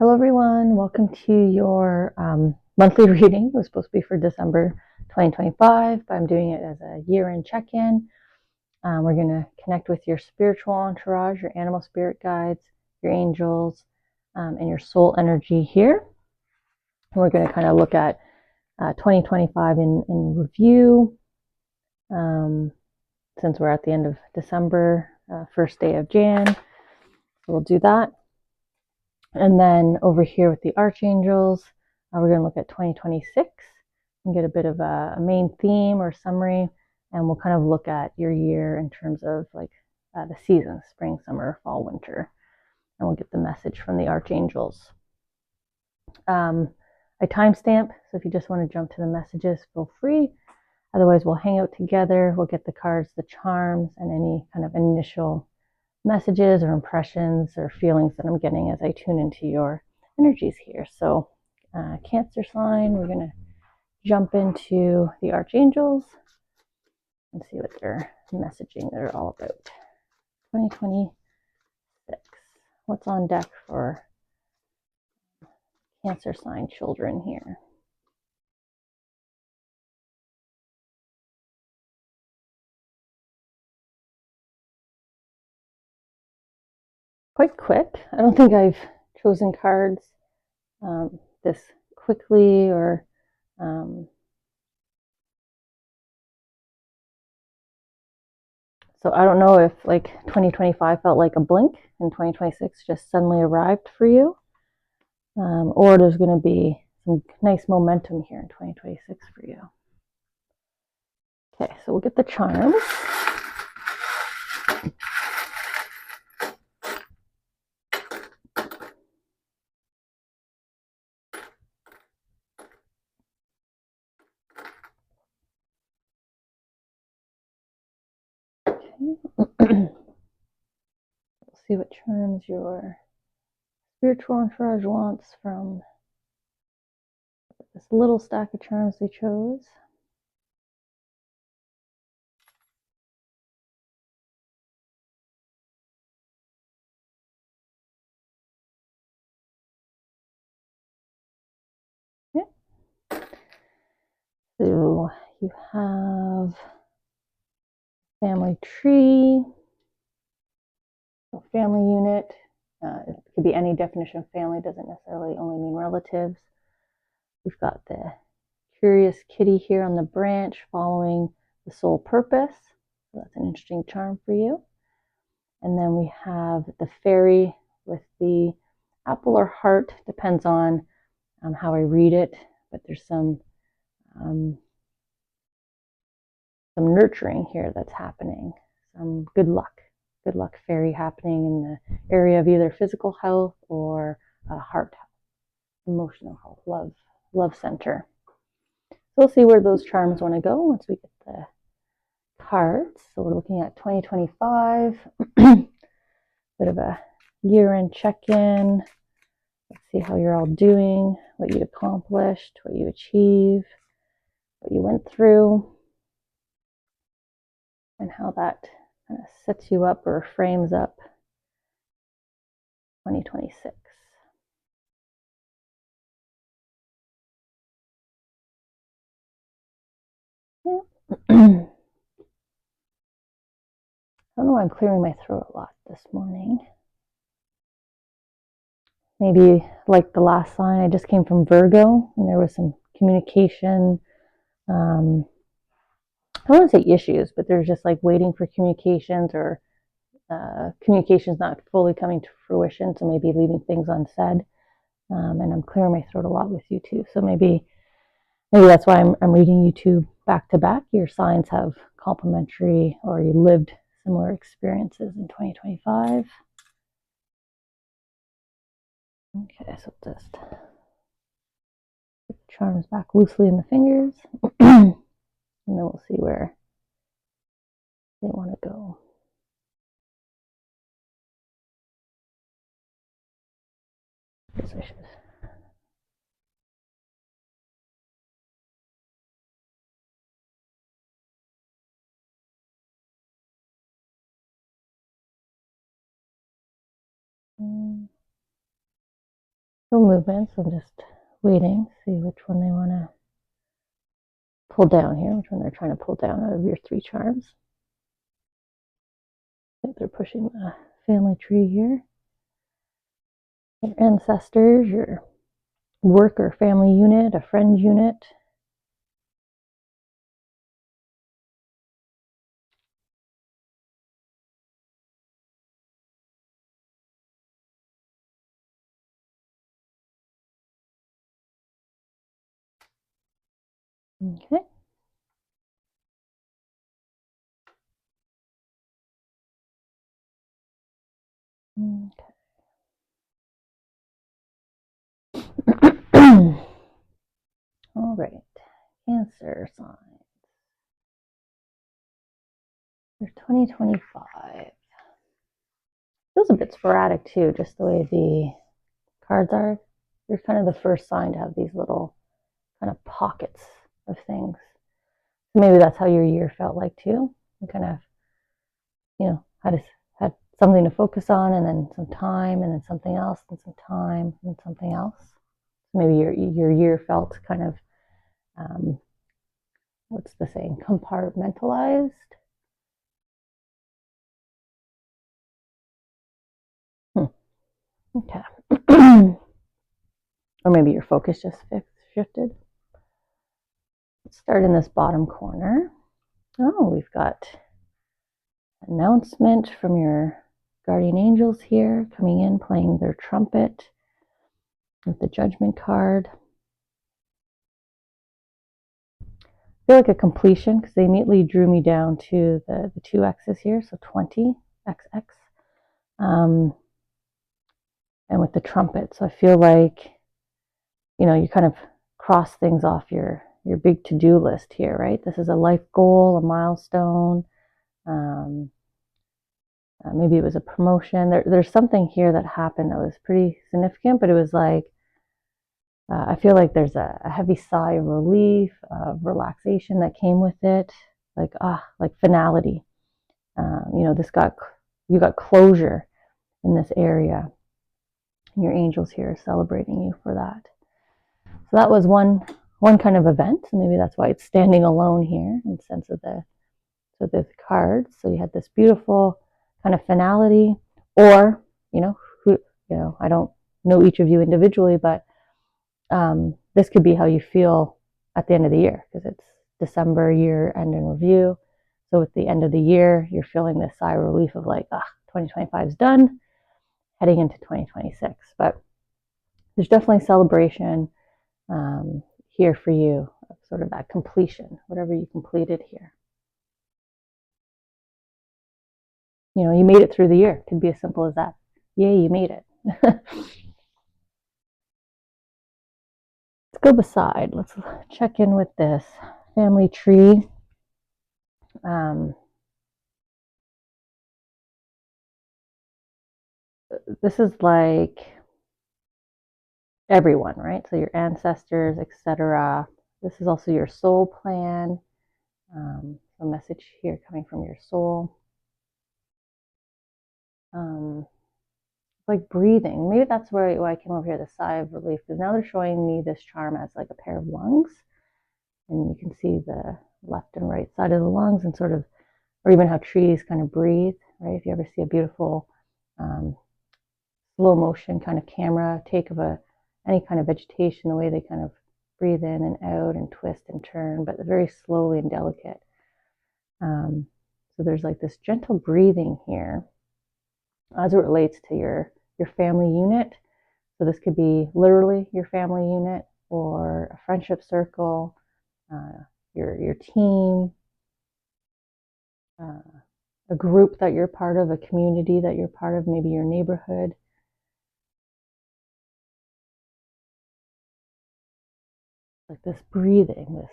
Hello everyone, welcome to your monthly reading. It was supposed to be for December 2025, but I'm doing it as a year-end check-in. We're going to connect with your spiritual entourage, your animal spirit guides, your angels, and your soul energy here. And we're going to kind of look at 2025 in review, since we're at the end of December, first day of Jan. So we'll do that. And then over here with the Archangels, we're going to look at 2026 and get a bit of a main theme or summary. And we'll kind of look at your year in terms of like the seasons, spring, summer, fall, winter. And we'll get the message from the Archangels. I timestamp, so if you just want to jump to the messages, feel free. Otherwise, we'll hang out together. We'll get the cards, the charms, and any kind of initial messages or impressions or feelings that I'm getting as I tune into your energies here. So Cancer sign, we're going to jump into the Archangels and see what their messaging they're all about. 2026. What's on deck for Cancer sign children here? Quite quick. I don't think I've chosen cards this quickly or so I don't know if like 2025 felt like a blink and 2026 just suddenly arrived for you, or there's going to be some nice momentum here in 2026 for you. Okay, so we'll get the charms. We'll see what charms your spiritual entourage wants from this little stack of charms they chose. Yeah. So you have family tree, family unit. It could be any definition of family, doesn't necessarily only mean relatives. We've got the curious kitty here on the branch following the soul purpose. So that's an interesting charm for you. And then we have the fairy with the apple or heart, depends on how I read it, but there's some nurturing here that's happening, some good luck fairy happening in the area of either physical health or heart health, emotional health, love center. So we'll see where those charms want to go once we get the cards. So we're looking at 2025, bit of a year-end check-in. Let's see how you're all doing, what you accomplished, what you achieved, what you went through, and how that kind of sets you up or frames up 2026. Yeah. I don't know why I'm clearing my throat a lot this morning. Maybe like the last sign, I just came from Virgo and there was some communication. I don't want to say issues, but there's just like waiting for communications or communications not fully coming to fruition. So maybe leaving things unsaid. And I'm clearing my throat a lot with you too. So maybe that's why I'm reading you two back to back. Your signs have complementary or you lived similar experiences in 2025. Okay, so just put the charms back loosely in the fingers. And then we'll see where they want to go. I guess I should. No movement, so I'm just waiting, see which one they want to pull down here, which one they're trying to pull down out of your 3 charms. I think they're pushing the family tree here. Your ancestors, your work or family unit, a friend unit. Okay. All right. Cancer sign. For 2025. Feels a bit sporadic too, just the way the cards are. You're kind of the first sign to have these little kind of pockets of things. Maybe that's how your year felt like too. You kind of, had something to focus on, and then some time, and then something else, and some time, and something else. Maybe your year felt kind of, what's the saying, compartmentalized. Okay. Or maybe your focus just shifted. Let's start in this bottom corner. Oh, we've got announcement from your guardian angels here, coming in, playing their trumpet with the Judgment card. I feel like a completion, because they immediately drew me down to the 2 X's here, so 20, XX. And with the trumpet, so I feel like, you kind of cross things off your big to-do list here, right? This is a life goal, a milestone. Maybe it was a promotion. There's something here that happened that was pretty significant, but it was like, I feel like there's a heavy sigh of relief, of relaxation that came with it, like finality. You got closure in this area, and your angels here are celebrating you for that. So that was one kind of event, and maybe that's why it's standing alone here in the sense of the cards. So you had this beautiful kind of finality, or I don't know each of you individually, but this could be how you feel at the end of the year, because it's December year end in review. So at the end of the year, you're feeling this sigh of relief of like, 2025 is done, heading into 2026. But there's definitely celebration here for you, sort of that completion, whatever you completed here. You made it through the year. It could be as simple as that. Yay, you made it. Let's go beside. Let's check in with this family tree. This is like everyone, right? So your ancestors, etc. This is also your soul plan. A message here coming from your soul. Like breathing. Maybe that's why I came over here, the sigh of relief, because now they're showing me this charm as like a pair of lungs, and you can see the left and right side of the lungs, and sort of, or even how trees kind of breathe, right? If you ever see a beautiful slow motion kind of camera take of any kind of vegetation, the way they kind of breathe in and out and twist and turn, but very slowly and delicate. So there's like this gentle breathing here as it relates to your family unit. So this could be literally your family unit, or a friendship circle, your team, a group that you're part of, a community that you're part of, maybe your neighborhood. Like this breathing, this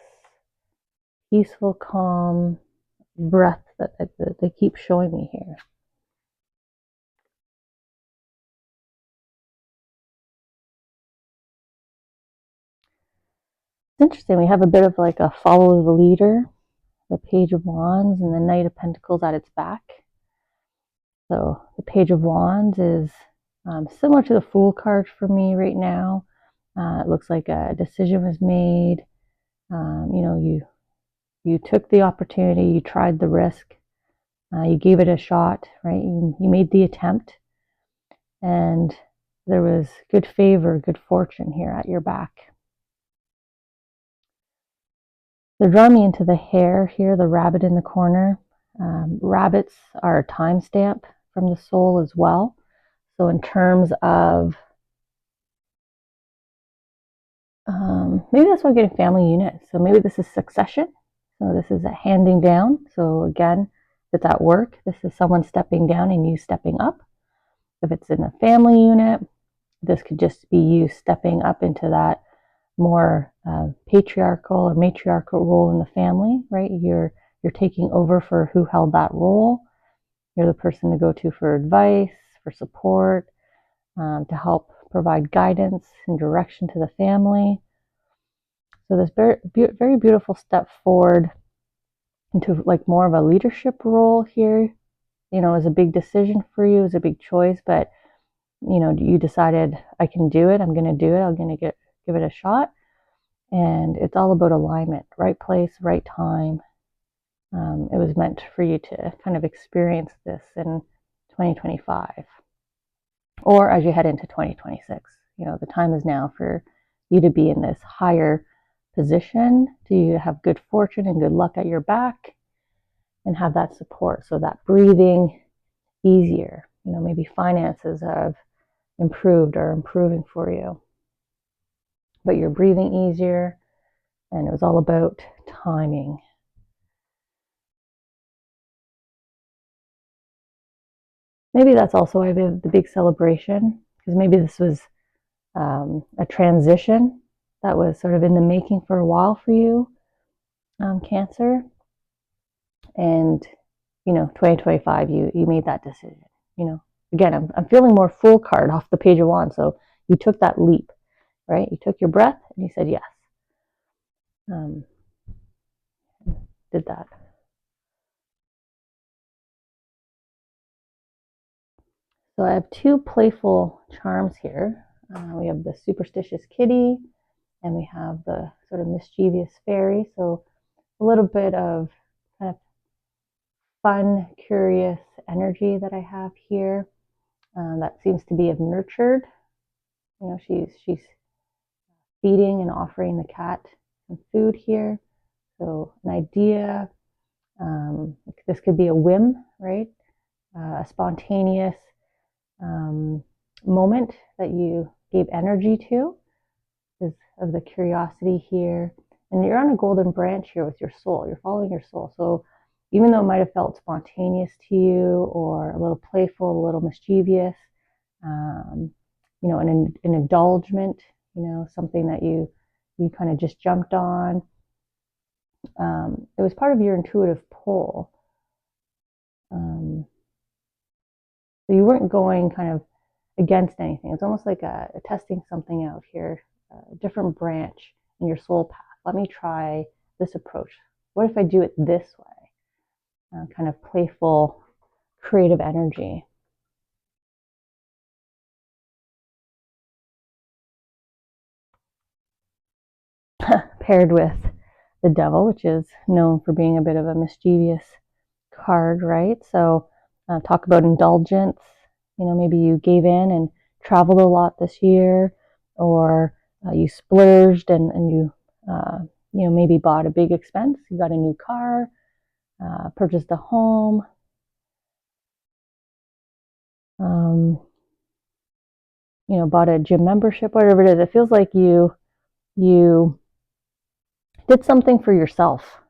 peaceful, calm breath that they keep showing me here. It's interesting. We have a bit of like a follow the leader, the Page of Wands, and the Knight of Pentacles at its back. So the Page of Wands is, Similar to the Fool card for me right now. It looks like a decision was made. You took the opportunity, you tried the risk, you gave it a shot, right? You made the attempt, and there was good favor, good fortune here at your back. They're drawing me into the hare here, the rabbit in the corner. Rabbits are a timestamp from the soul as well. So in terms of, maybe that's why I'm getting family unit. So maybe this is succession. So this is a handing down. So again, if it's at work, this is someone stepping down and you stepping up. If it's in a family unit, this could just be you stepping up into that more patriarchal or matriarchal role in the family, right? You're taking over for who held that role. You're the person to go to for advice, for support, to help provide guidance and direction to the family. So this very beautiful step forward into like more of a leadership role here, is a big decision for you, is a big choice, but you decided I can do it. I'm going to do it. I'm going to give it a shot. And it's all about alignment, right place, right time. It was meant for you to kind of experience this in 2025 or as you head into 2026. The time is now for you to be in this higher position, to have good fortune and good luck at your back and have that support. So that breathing easier, maybe finances have improved or improving for you, but you're breathing easier. And it was all about timing. Maybe that's also why the big celebration, because maybe this was a transition that was sort of in the making for a while for you, Cancer. And 2025, you made that decision. Again, I'm feeling more Fool card off the Page of Wands. So you took that leap, right? You took your breath and you said yes. Did that. So I have two playful charms here. We have the superstitious kitty and we have the sort of mischievous fairy. So a little bit of kind of fun, curious energy that I have here. That seems to be of nurtured. She's feeding and offering the cat some food here. So an idea. This could be a whim, right? A spontaneous moment that you gave energy to, because of the curiosity here. And you're on a golden branch here with your soul. You're following your soul. So even though it might have felt spontaneous to you or a little playful, a little mischievous, an indulgement, something that you kind of just jumped on. It was part of your intuitive pull. So you weren't going kind of against anything. It's almost like a testing something out here, a different branch in your soul path. Let me try this approach. What if I do it this way? Kind of playful, creative energy. Paired with the Devil, which is known for being a bit of a mischievous card, right? So talk about indulgence. Maybe you gave in and traveled a lot this year, or you splurged and you maybe bought a big expense. You got a new car, purchased a home. Bought a gym membership, whatever it is. It feels like you did something for yourself.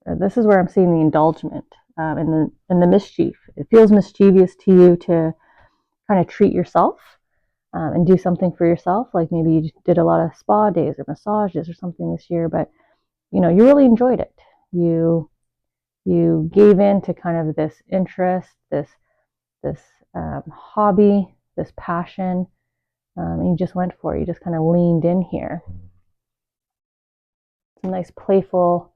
This is where I'm seeing the indulgence and the mischief. It feels mischievous to you to kind of treat yourself and do something for yourself. Like maybe you did a lot of spa days or massages or something this year, but you really enjoyed it. You gave in to kind of this interest, this hobby, this passion, and you just went for it. You just kind of leaned in here. It's a nice playful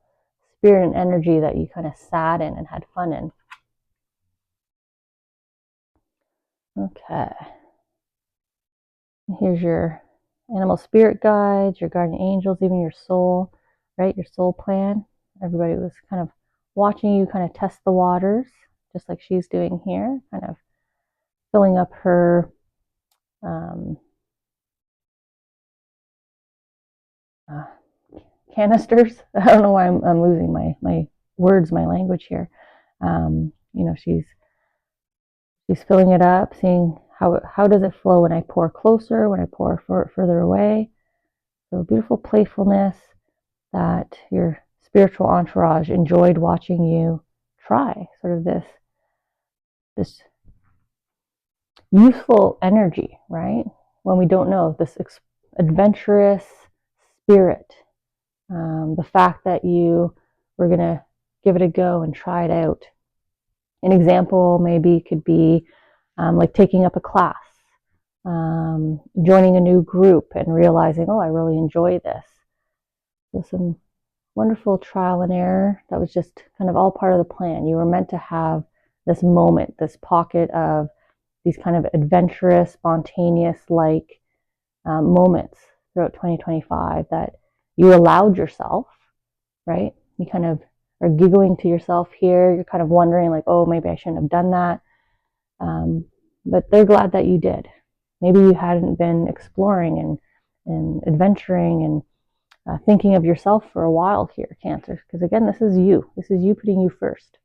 spirit and energy that you kind of sat in and had fun in. Okay. here's your animal spirit guides, your guardian angels, even your soul, right? Your soul plan. Everybody was kind of watching you kind of test the waters, just like she's doing here, kind of filling up her canisters. I don't know why I'm losing my words, my language here. You know, she's filling it up, seeing how does it flow when I pour closer, when I pour further away. So beautiful playfulness that your spiritual entourage enjoyed watching you try. Sort of this youthful energy, right? When we don't know, this adventurous spirit. The fact that you were going to give it a go and try it out. An example maybe could be like taking up a class, joining a new group and realizing, oh, I really enjoy this. So some wonderful trial and error that was just kind of all part of the plan. You were meant to have this moment, this pocket of these kind of adventurous, spontaneous like moments throughout 2025 that you allowed yourself, right? You kind of are giggling to yourself here. You're kind of wondering like, oh, maybe I shouldn't have done that. But they're glad that you did. Maybe you hadn't been exploring and adventuring and thinking of yourself for a while here, Cancer. Because again, this is you. This is you putting you first.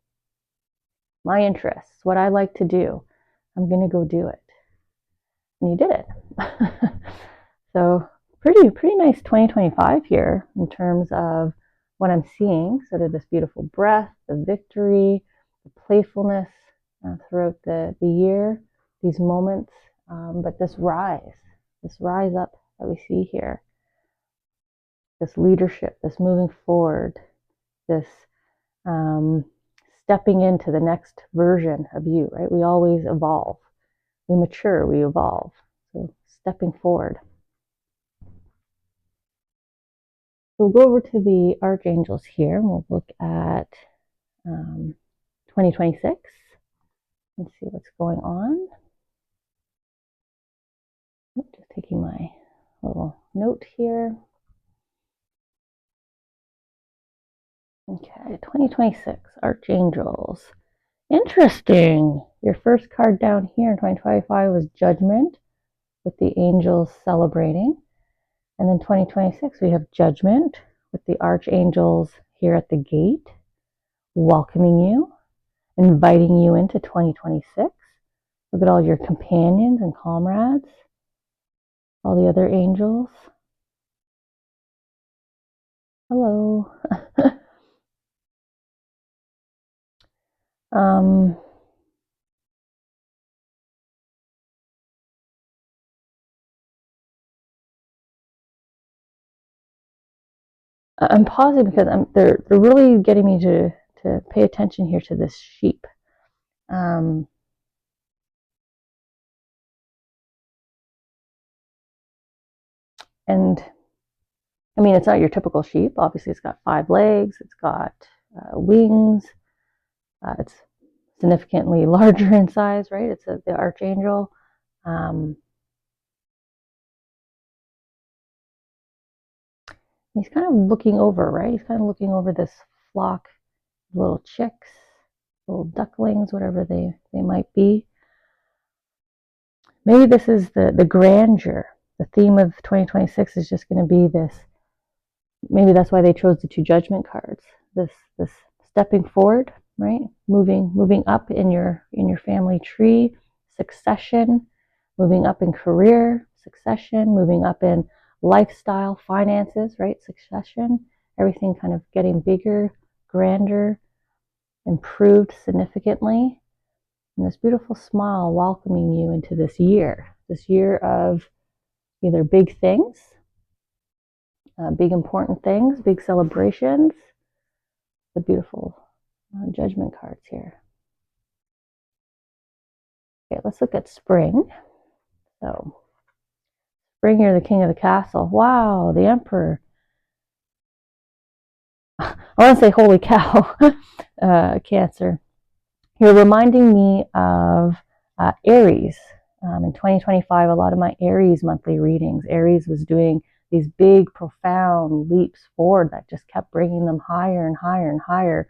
My interests, what I like to do. I'm going to go do it. And you did it. So pretty nice 2025 here in terms of what I'm seeing. Sort of this beautiful breath, the victory, the playfulness throughout the year, these moments, but this rise up that we see here, this leadership, this moving forward, this stepping into the next version of you, right? We always evolve. We mature, we evolve. So stepping forward. So we'll go over to the Archangels here and we'll look at 2026 and see what's going on. Just taking my little note here. Okay, 2026, Archangels. Interesting. Your first card down here in 2025 was Judgment, with the angels celebrating. And then 2026, we have Judgment, with the Archangels here at the gate, welcoming you, inviting you into 2026. Look at all your companions and comrades, all the other angels. Hello. I'm pausing because they're really getting me to pay attention here to this sheep. And I mean, it's not your typical sheep. Obviously, it's got 5 legs. It's got wings. It's significantly larger in size, right? It's the Archangel. He's kind of looking over, right? He's kind of looking over this flock of little chicks, little ducklings, whatever they might be. Maybe this is the grandeur. The theme of 2026 is just going to be this. Maybe that's why they chose the 2 Judgment cards. This stepping forward, right? Moving up in your family tree, succession, moving up in career, succession, moving up in lifestyle, finances, right? Succession, everything kind of getting bigger, grander, improved significantly. And this beautiful smile welcoming you into this year of either big things, big important things, big celebrations, the beautiful Judgment cards here. Okay, let's look at spring. So, spring, you're the king of the castle. Wow, the emperor. I want to say, holy cow, Cancer. You're reminding me of Aries In 2025, a lot of my Aries monthly readings, Aries was doing these big, profound leaps forward that just kept bringing them higher and higher and higher,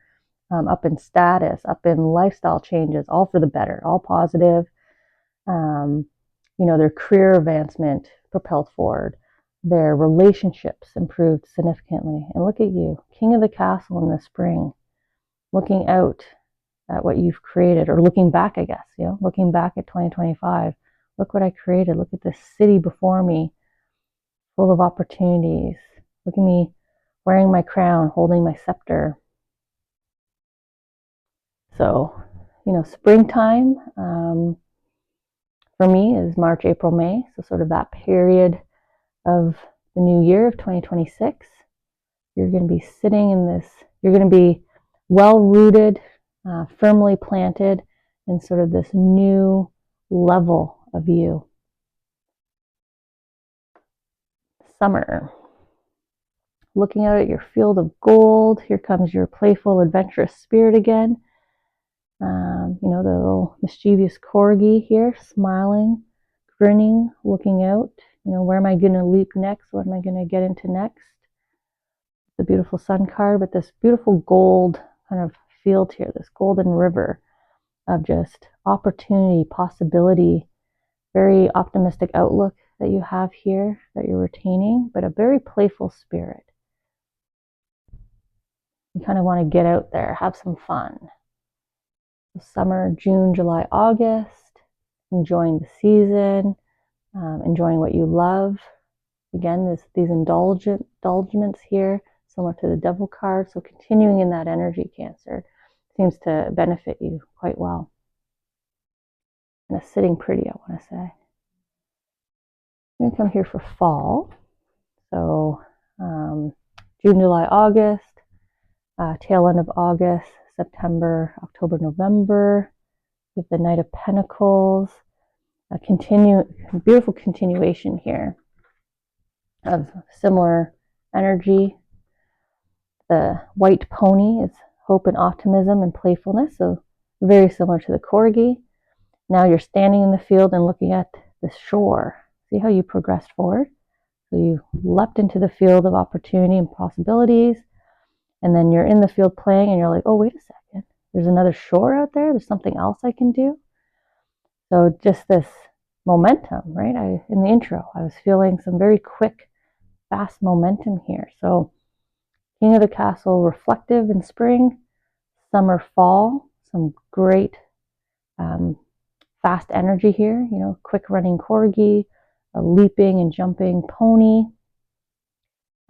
up in status, up in lifestyle changes, all for the better, all positive. Their career advancement propelled forward, their relationships improved significantly. And look at you, King of the Castle in the spring, looking out at what you've created, or looking back, I guess, looking back at 2025. Look what I created. Look at this city before me, full of opportunities. Look at me wearing my crown, holding my scepter. So, springtime for me is March, April, May. So sort of that period of the new year of 2026. You're going to be sitting in this, you're going to be well-rooted, firmly planted in sort of this new level of you. Summer. Looking out at your field of gold, here comes your playful, adventurous spirit again. The little mischievous corgi here, smiling, grinning, looking out. Where am I going to leap next? What am I going to get into next? The beautiful sun card, but this beautiful gold kind of field here, this golden river of just opportunity, possibility, very optimistic outlook that you have here, that you're retaining, but a very playful spirit. You kind of want to get out there, have some fun. Summer, June, July, August, enjoying the season, enjoying what you love. Again, these indulgements here, similar to the Devil card. So continuing in that energy, Cancer, seems to benefit you quite well. And a sitting pretty, I want to say. I'm going to come here for fall. So June, July, August, tail end of August, September, October, November. With the Knight of Pentacles, a beautiful continuation here of similar energy. The white pony is hope and optimism and playfulness, so very similar to the corgi. Now you're standing in the field and looking at the shore. See how you progressed forward? So you leapt into the field of opportunity and possibilities, and then you're in the field playing and you're like, oh, wait a second. There's another shore out there. There's something else I can do. So just this momentum, right? In the intro, I was feeling some very quick, fast momentum here. So King of the Castle, reflective in spring, summer, fall, some great fast energy here. Quick running corgi, a leaping and jumping pony,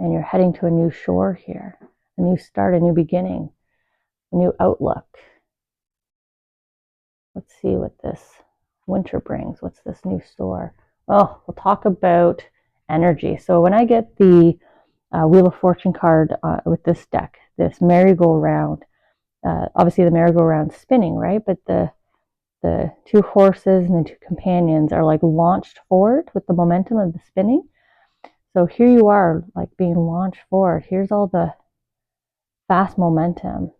and you're heading to a new shore here, a new start, a new beginning, a new outlook. Let's see what this winter brings. What's this new store? Oh, we'll talk about energy. So when I get the Wheel of Fortune card with this deck, this merry-go-round, obviously the merry-go-round spinning, right? But the two horses and the two companions are like launched forward with the momentum of the spinning. So here you are, like being launched forward. Here's all the fast momentum.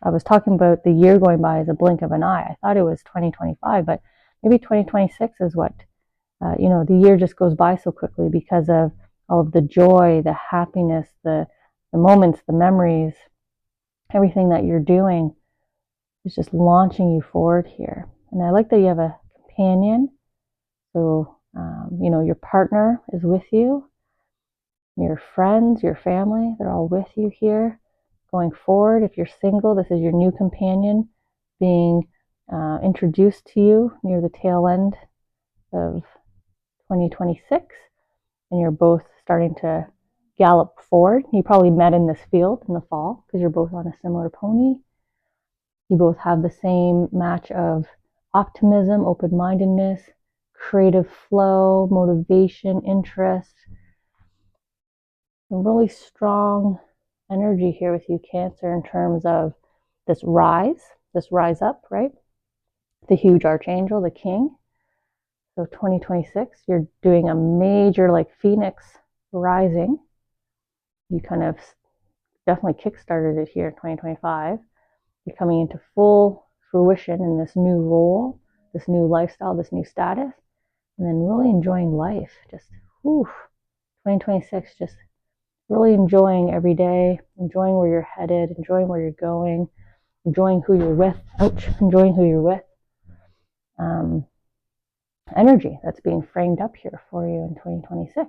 I was talking about the year going by as a blink of an eye. I thought it was 2025, but maybe 2026 is what, the year just goes by so quickly because of all of the joy, the happiness, the moments, the memories, everything that you're doing is just launching you forward here. And I like that you have a companion. So, your partner is with you, your friends, your family, they're all with you here. Going forward, if you're single, this is your new companion being introduced to you near the tail end of 2026, and you're both starting to gallop forward. You probably met in this field in the fall because you're both on a similar pony. You both have the same match of optimism, open-mindedness, creative flow, motivation, interest. A really strong energy here with you, Cancer, in terms of this rise up, right? The huge Archangel, the King. So 2026, you're doing a major like Phoenix rising. You kind of definitely kickstarted it here in 2025. You're coming into full fruition in this new role, this new lifestyle, this new status. and then really enjoying life. Just, whew, 2026, just really enjoying every day, enjoying where you're headed, enjoying where you're going, enjoying who you're with. Ouch, enjoying who you're with. Energy that's being framed up here for you in 2026.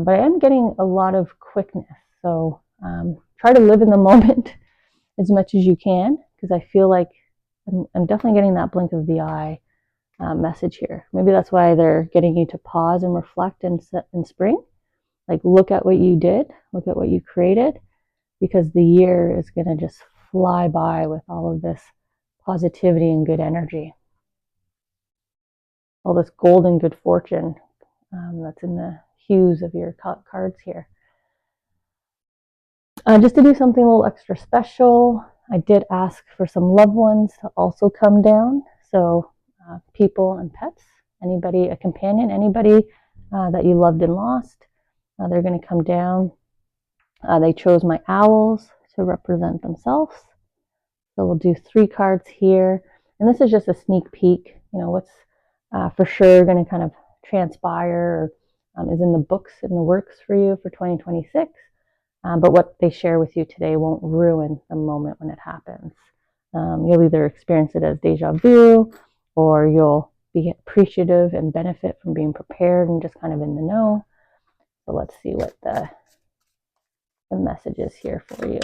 But I am getting a lot of quickness. So try to live in the moment as much as you can, because I feel like I'm definitely getting that blink of the eye message here. Maybe that's why they're getting you to pause and reflect in spring. Like, look at what you did, look at what you created, because the year is going to just fly by with all of this positivity and good energy. All this golden good fortune that's in the hues of your cards here. Just to do something a little extra special, I did ask for some loved ones to also come down. So people and pets, anybody, a companion, anybody that you loved and lost, they're going to come down. They chose my owls to represent themselves. So we'll do 3 cards here. And this is just a sneak peek, what's for sure going to kind of transpire or is in the books, in the works for you for 2026. But what they share with you today won't ruin the moment when it happens. You'll either experience it as deja vu, or you'll be appreciative and benefit from being prepared and just kind of in the know. So let's see what the message is here for you.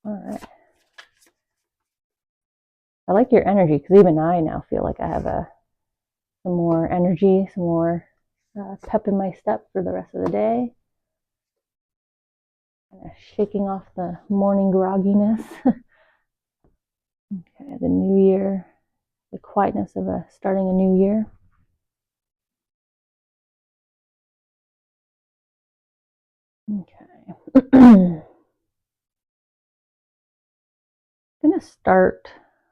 All right. I like your energy, because even I now feel like I have some more energy, some more pep in my step for the rest of the day. Kind of shaking off the morning grogginess. Okay, the new year, the quietness of starting a new year. Okay. I'm going to start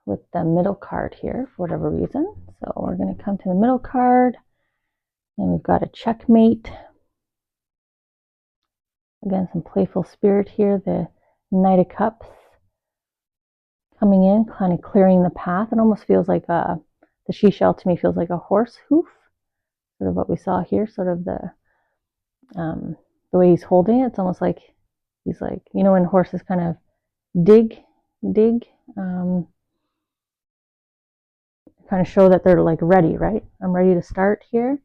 with the middle card here for whatever reason. So we're going to come to the middle card, and we've got a checkmate. Again, some playful spirit here, the Knight of Cups coming in, kind of clearing the path. It almost feels like the seashell to me feels like a horse hoof, sort of what we saw here, sort of the way he's holding it. It's almost like he's like, when horses kind of dig, kind of show that they're like ready, right? I'm ready to start here.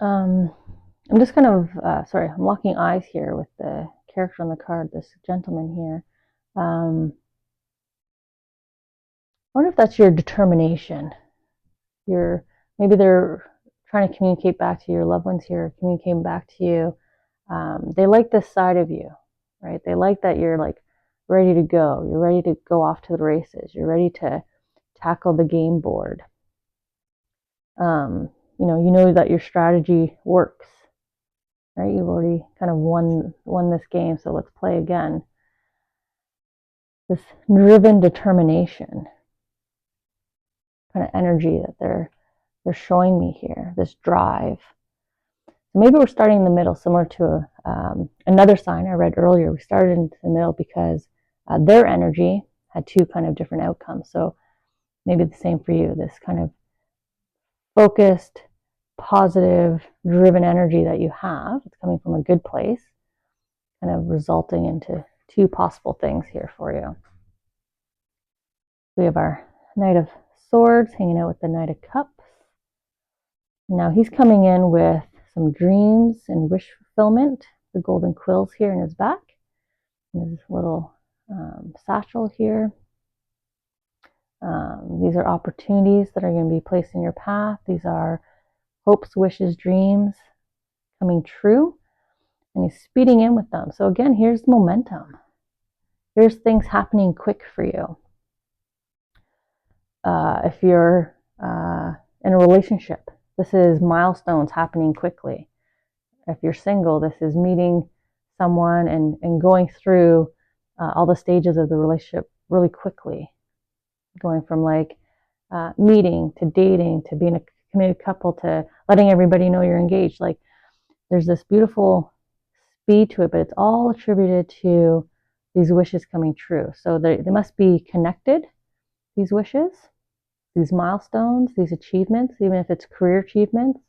I'm just kind of, I'm locking eyes here with the character on the card, this gentleman here. I wonder if that's your determination. Maybe they're trying to communicate back to your loved ones here, communicating back to you. They like this side of you, right? They like that you're like ready to go. You're ready to go off to the races. You're ready to tackle the game board. You know that your strategy works, right? You've already kind of won this game, so let's play again. This driven determination kind of energy that they're showing me here, this drive. So maybe we're starting in the middle, similar to another sign I read earlier. We started in the middle because their energy had 2 kind of different outcomes. So maybe the same for you, this kind of focused, positive, driven energy that you have. It's coming from a good place, kind of resulting into 2 possible things here for you. We have our Knight of Swords hanging out with the Knight of Cups. Now he's coming in with some dreams and wish fulfillment. The golden quills here in his back. And this little satchel here. These are opportunities that are going to be placed in your path. These are hopes, wishes, dreams coming true. And he's speeding in with them. So again, here's momentum. Here's things happening quick for you. If you're in a relationship, this is milestones happening quickly. If you're single, this is meeting someone and going through all the stages of the relationship really quickly. Going from like meeting to dating to being a committed couple to letting everybody know you're engaged. Like there's this beautiful speed to it, but it's all attributed to these wishes coming true. So they must be connected, these wishes, these milestones, these achievements, even if it's career achievements.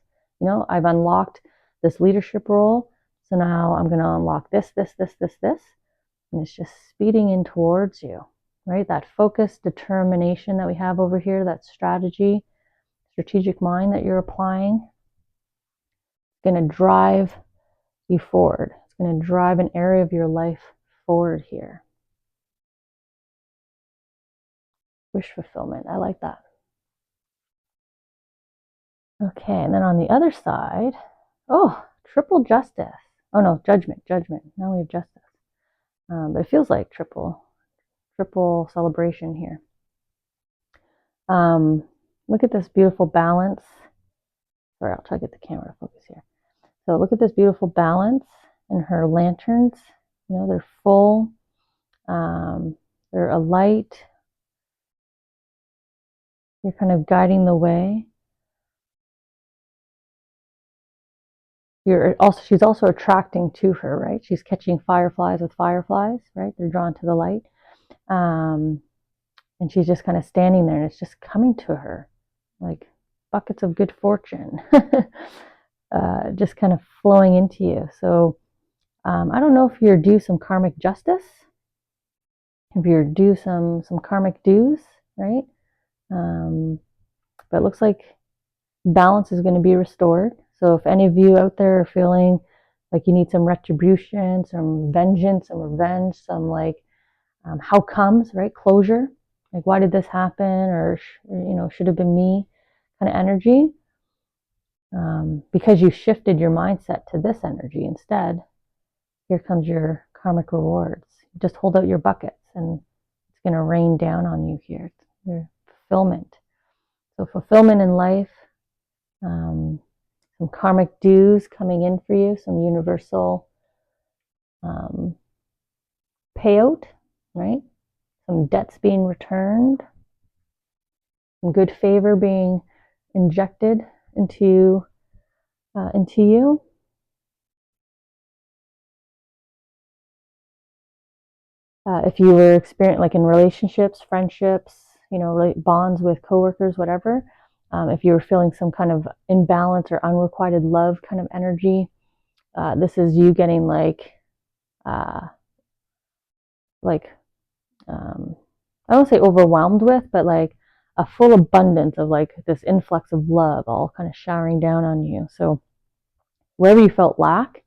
You know, I've unlocked this leadership role, so now I'm going to unlock this. And it's just speeding in towards you, right? That focus, determination that we have over here, that strategic mind that you're applying, is going to drive you forward. It's going to drive an area of your life forward here. Wish fulfillment. I like that. Okay, and then on the other side, oh, triple justice. Oh no, judgment. Now we have justice. But it feels like triple celebration here. Look at this beautiful balance. Sorry, I'll try to get the camera to focus here. So look at this beautiful balance in her lanterns. You know, they're full. They're alight. You're kind of guiding the way. She's also attracting to her, right? She's catching fireflies with fireflies, right? They're drawn to the light. And she's just kind of standing there, and it's just coming to her like buckets of good fortune, just kind of flowing into you. So I don't know if you're due some karmic justice, if you're due some karmic dues, right? But it looks like balance is going to be restored. So if any of you out there are feeling like you need some retribution, some vengeance, some revenge, some like how comes, right? Closure. Like, why did this happen? Or, you know, should have been me kind of energy. Because you shifted your mindset to this energy instead, here comes your karmic rewards. Just hold out your buckets and it's going to rain down on you here. Your fulfillment. So fulfillment in life, some karmic dues coming in for you, some universal payout, right? Some debts being returned, some good favor being injected into you. If you were experiencing, like in relationships, friendships, you know, bonds with coworkers, whatever, if you were feeling some kind of imbalance or unrequited love kind of energy, this is you getting I don't say overwhelmed with, but like a full abundance of like this influx of love all kind of showering down on you. So wherever you felt lack,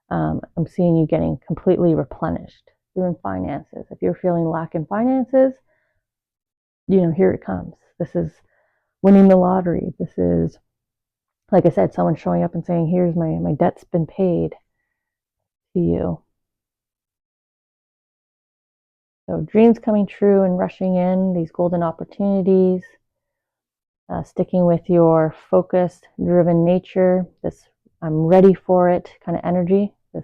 I'm seeing you getting completely replenished through finances. If you're feeling lack in finances, you know, here it comes. This is winning the lottery. This is, like I said, someone showing up and saying, here's my debt's been paid to you. So dreams coming true and rushing in, these golden opportunities, sticking with your focused, driven nature, this I'm ready for it kind of energy, this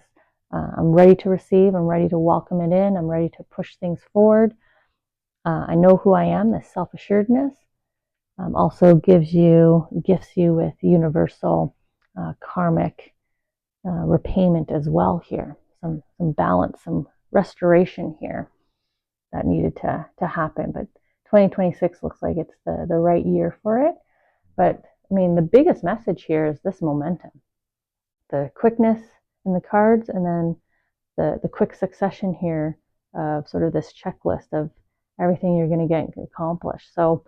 I'm ready to receive, I'm ready to welcome it in, I'm ready to push things forward. I know who I am, this self-assuredness. Also gifts you with universal karmic repayment as well here. Some balance, some restoration here that needed to happen. But 2026 looks like it's the right year for it. But I mean, the biggest message here is this momentum, the quickness in the cards, and then the quick succession here of sort of this checklist of everything you're going to get accomplished. So,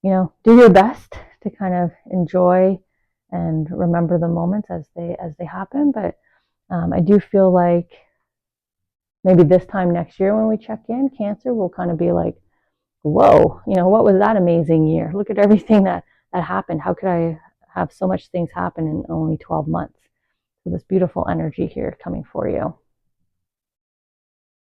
you know, do your best to kind of enjoy and remember the moments as they happen. But I do feel like maybe this time next year when we check in, Cancer will kind of be like, whoa, you know, what was that amazing year? Look at everything that happened. How could I have so much things happen in only 12 months? So this beautiful energy here coming for you.